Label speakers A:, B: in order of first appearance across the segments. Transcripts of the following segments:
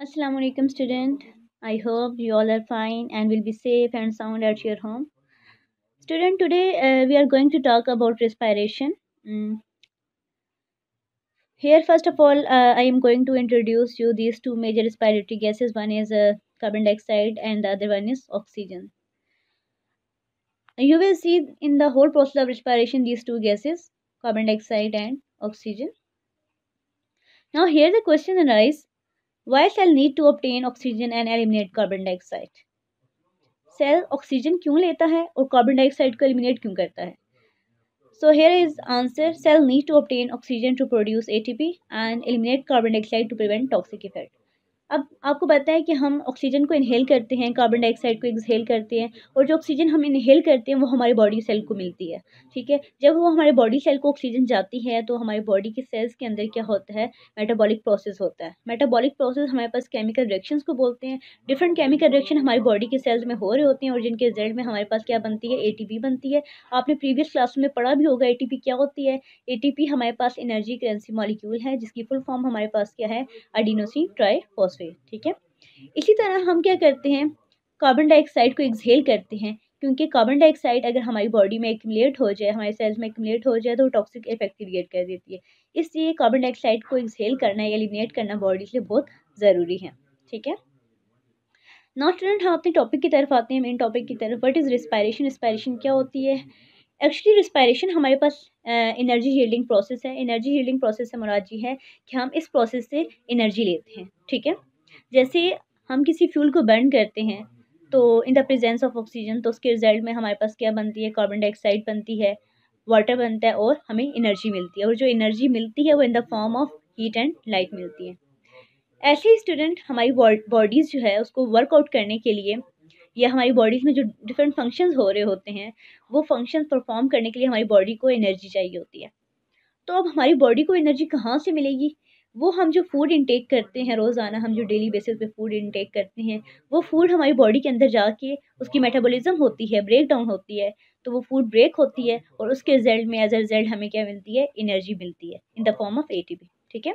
A: Assalamu alaikum student. I hope you all are fine and will be safe and sound at your home. Student, today we are going to talk about respiration. Here, first of all, I am going to introduce you these two major respiratory gases. One is carbon dioxide and the other one is oxygen. You will see in the whole process of respiration these two gases, carbon dioxide and oxygen. Now here the question arises, why cell need to obtain oxygen and eliminate carbon dioxide? Cell oxygen क्यों लेता है और carbon dioxide को eliminate क्यों करता है? So here is answer, cell need to obtain oxygen to produce ATP and eliminate carbon dioxide to prevent toxic effect. अब आपको पता है कि हम ऑक्सीजन को इनहेल करते हैं, कार्बन डाइऑक्साइड को एक्सहेल करते हैं, और जो ऑक्सीजन हम इनहेल करते हैं वो हमारे बॉडी सेल को मिलती है। ठीक है, जब वो हमारे बॉडी सेल को ऑक्सीजन जाती है तो हमारे बॉडी के सेल्स के अंदर क्या होता है, मेटाबॉलिक प्रोसेस होता है। मेटाबॉलिक प्रोसेस हमारे पास केमिकल रिएक्शंस को बोलते हैं। डिफरेंट केमिकल रिएक्शन हमारी बॉडी के सेल्स में हो रहे होते हैं और जिनके रिजल्ट में हमारे पास क्या बनती है, एटीपी बनती है। आपने प्रीवियस क्लास में पढ़ा भी होगा एटीपी क्या होती है। एटीपी हमारे पास एनर्जी करेंसी मॉलिक्यूल है जिसकी फुल फॉर्म हमारे पास क्या है, एडिनोसिन ट्राइफॉस्फेट। ठीक है, इसी तरह हम क्या करते हैं, कार्बन डाइऑक्साइड को एक्सहेल करते हैं, क्योंकि कार्बन डाइऑक्साइड अगर हमारी बॉडी में एक्यूमुलेट हो जाए, हमारे सेल्स में एक्यूमुलेट हो जाए तो टॉक्सिक इफेक्ट क्रिएट कर देती है। इसलिए कार्बन डाइऑक्साइड को एक्सहेल करना या एलिमिनेट करना बॉडी से बहुत ज़रूरी है। ठीक है, नाउ स्टूडेंट हम अपने टॉपिक की तरफ आते हैं, मेन टॉपिक की तरफ। What is respiration? रिस्पायरेशन क्या होती है? एक्चुअली रिस्पायरेशन हमारे पास एनर्जी हील्डिंग प्रोसेस है। एनर्जी हील्डिंग प्रोसेस से मुराद ये है कि हम इस प्रोसेस से एनर्जी लेते हैं। ठीक है, जैसे हम किसी फ्यूल को बर्न करते हैं तो in the presence of oxygen, तो उसके रिजल्ट में हमारे पास क्या बनती है, कार्बन डाइऑक्साइड बनती है, वाटर बनता है और हमें एनर्जी मिलती है। और जो एनर्जी मिलती है वो in the form of heat and light मिलती है। ऐसे ही स्टूडेंट हमारी बॉडीज़ जो है उसको वर्कआउट करने के लिए या हमारी बॉडीज़ में जो डिफरेंट फंक्शंस हो रहे होते हैं वो फंक्शंस परफॉर्म करने के लिए हमारी बॉडी को एनर्जी चाहिए होती है। तो अब हमारी बॉडी को एनर्जी कहाँ से मिलेगी? वो हम जो फूड इंटेक करते हैं रोज़ाना, हम जो डेली बेसिस पे फूड इंटेक करते हैं, वो फूड हमारी बॉडी के अंदर जाके उसकी मेटाबॉलिज्म होती है, ब्रेक डाउन होती है। तो वो फूड ब्रेक होती है और उसके रिजल्ट में एज अ रिजल्ट हमें क्या मिलती है, एनर्जी मिलती है in the form of ATP. ठीक है,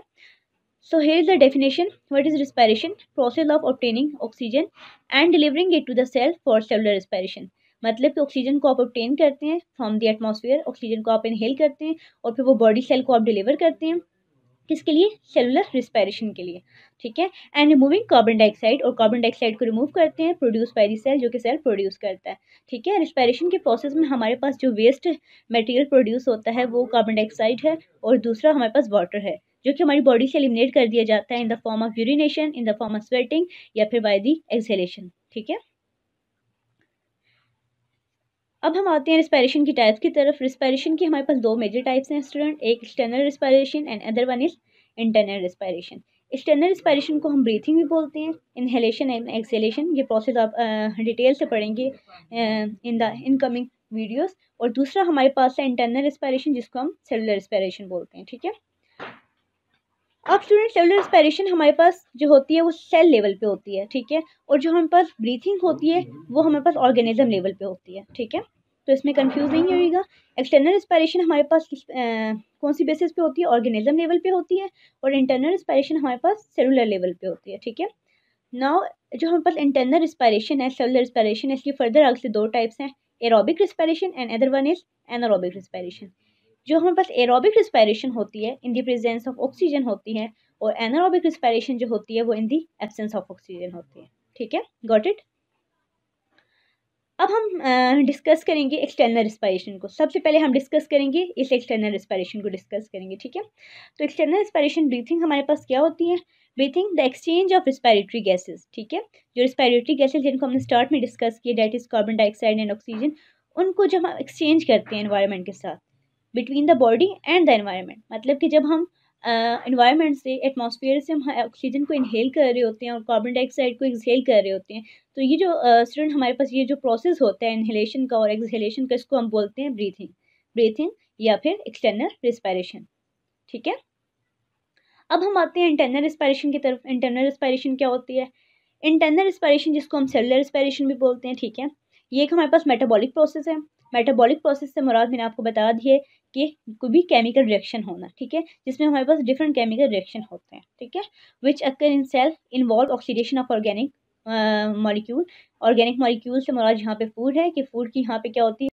A: so here is the definition. What is respiration? Process of obtaining oxygen and delivering it to the cell for cellular respiration. मतलब कि ऑक्सीजन को आप ऑब्टेन करते हैं फ्रॉम द एटमॉस्फेयर, ऑक्सीजन को आप इनहेल करते हैं और फिर वो बॉडी सेल को आप डिलीवर करते हैं, किसके लिए, सेलुलर रिस्पायरेशन के लिए। ठीक है, एंड रिमूविंग कार्बन डाइऑक्साइड, और कार्बन डाइऑक्साइड को रिमूव करते हैं, प्रोड्यूस बाय द सेल, जो कि सेल प्रोड्यूस करता है। ठीक है, रिस्पायरेशन के प्रोसेस में हमारे पास जो वेस्ट मटेरियल प्रोड्यूस होता है वो कार्बन डाइऑक्साइड है और दूसरा हमारे पास वाटर है, जो कि हमारी बॉडी से एलिमिनेट कर दिया जाता है in the form of urination, in the form of sweating या फिर बाय द एक्सहेलेशन। ठीक है, अब हम आते हैं रिस्पायरेशन की टाइप्स की तरफ। रिस्पायरेशन की हमारे पास दो मेजर टाइप्स हैं स्टूडेंट, एक external respiration and other one is internal respiration. External respiration को हम ब्रीथिंग भी बोलते हैं, इनहेलेशन एंड एक्सहेलेशन। ये प्रोसेस आप डिटेल से पढ़ेंगे इन द इनकमिंग वीडियोस। और दूसरा हमारे पास है इंटरनल रिस्पायरेशन, जिसको हम सेलुलर रिस्पायरेशन बोलते हैं। ठीक है, अब स्टूडेंट सेलुलर रिस्पायरेशन हमारे पास जो होती है वो सेल लेवल पे होती है। ठीक है, और जो हमारे पास ब्रीथिंग होती है वो हमारे पास ऑर्गेनिज्म लेवल पे होती है। ठीक है, तो इसमें कंफ्यूज नहीं होइएगा। एक्सटर्नल रिस्पायरेशन हमारे पास कौन सी बेसिस पे होती है, ऑर्गेनिज्म लेवल पे होती है, और इंटरनल रिस्पायरेशन हमारे पास सेलुलर लेवल पे होती है। ठीक है, नाउ जो हमारे पास इंटरनल रिस्पायरेशन है, सेलुलर रिस्पायरेशन है, इसकी फर्दर आगे से दो टाइप्स हैं, aerobic respiration and other one is anaerobic respiration. जो हमारे पास एरोबिक रिस्पायरेशन होती है in the presence of oxygen होती है, और एनारोबिक रिस्पायरेशन जो होती है वो in the absence of oxygen होती है। ठीक है, गॉट इट। अब हम डिस्कस करेंगे एक्सटर्नल रिस्पायरेशन को। सबसे पहले हम डिस्कस करेंगे इस एक्सटर्नल रिस्पायरेशन को डिस्कस करेंगे। ठीक है, तो एक्सटर्नल रिस्पायरेशन ब्रीथिंग हमारे पास क्या होती है, breathing the exchange of respiratory gases. ठीक है, जो रिस्पायरेटरी गैसेज जिनको हमने स्टार्ट में डिस्कस किया, that is carbon dioxide and oxygen, उनको जब हम एक्सचेंज करते हैं एनवायरनमेंट के साथ, between the body and the environment. मतलब कि जब हम एनवायरनमेंट से, एटमॉस्फेयर से हम ऑक्सीजन को इनहेल कर रहे होते हैं और कार्बन डाइऑक्साइड को एक्सहेल कर रहे होते हैं, तो ये जो स्टूडेंट हमारे पास ये जो प्रोसेस होता है इनहेलेशन का और एक्सहेलेशन का, इसको हम बोलते हैं ब्रीथिंग। ब्रीथिंग या फिर एक्सटर्नल रिस्पायरेशन। ठीक है, अब हम आते हैं इंटरनल रिस्पायरेशन की तरफ। इंटरनल रिस्पायरेशन क्या होती है, इंटरनल रिस्पायरेशन जिसको हम सेलुलर रिस्पायरेशन भी बोलते हैं। ठीक है, ये एक हमारे पास मेटाबॉलिक प्रोसेस है मेटाबॉलिक प्रोसेस से मुराद मैंने आपको बता दी है कि कोई भी केमिकल रिएक्शन होना, ठीक है, जिसमें हमारे पास डिफरेंट केमिकल रिएक्शन होते हैं, ठीक है, which occur in cell involve oxidation of organic molecule. Organic molecule से मुराद यहाँ पे फूड है कि फूड की यहाँ पे क्या होती है,